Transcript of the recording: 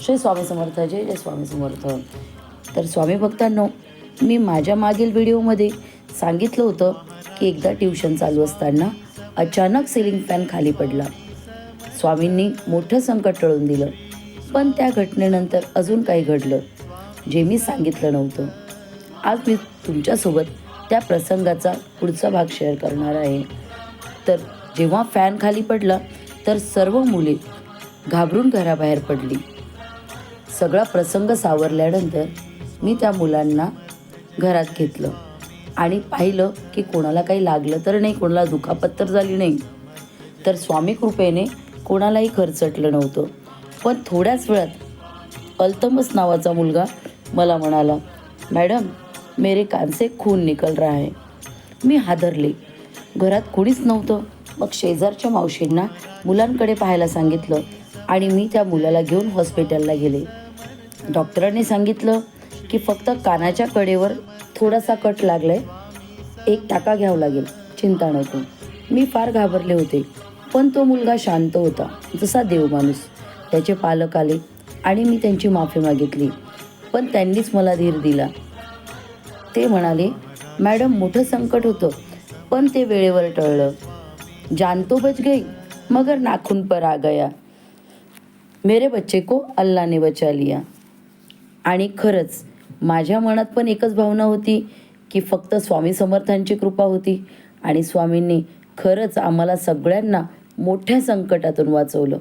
श्री स्वामी समर्थ, जय जय स्वामी समर्थ. तर स्वामी भक्तांनो, मी माझ्या मागील व्हिडिओमध्ये सांगितलं होतं की एकदा ट्युशन चालू असताना अचानक सिलिंग फॅन खाली पडला. स्वामींनी मोठं संकट टळून दिलं. पण त्या घटनेनंतर अजून काही घडलं जे मी सांगितलं नव्हतं. आज मी तुमच्यासोबत त्या प्रसंगाचा पुढचा भाग शेअर करणार आहे. तर जेव्हा फॅन खाली पडला तर सर्व मुले घाबरून घराबाहेर पडली. सगळा प्रसंग सावरल्यानंतर मी त्या मुलांना घरात घेतलं आणि पाहिलं की कोणाला काही लागलं तर नाही, कोणाला दुखापत तर झाली नाही. तर स्वामी कृपेने कोणालाही खरचटलं नव्हतं. पण थोड्याच वेळात अल्तमस नावाचा मुलगा मला म्हणाला, मॅडम मेरे कान से खून निकल रहा है. मी हादरले. घरात कोणीच नव्हतं. मग शेजारच्या मावशींना मुलांकडे पाहायला सांगितलं आणि मी त्या मुलाला घेऊन हॉस्पिटलला गेले. डॉक्टरांनी सांगितलं की फक्त कानाच्या कडेवर थोडासा कट लागला आहे, एक टाका घ्यावा लागेल, चिंता नको. मी फार घाबरले होते. पण तो मुलगा शांत होता, जसा देवमाणूस. त्याचे पालक आले आणि मी त्यांची माफी मागितली. पण त्यांनीच मला धीर दिला. ते म्हणाले, मॅडम मोठं संकट होतं पण ते वेळेवर टळलं. जान तो बच गई मगर नाखून पर आ गया. मेरे बच्चे को अल्लाह ने बचा लिया. आणि खरंच माझ्या मनात पण एकच भावना होती की फक्त स्वामी समर्थांची कृपा होती आणि स्वामींनी खरंच आम्हाला सगळ्यांना मोठ्या संकटातून वाचवलं.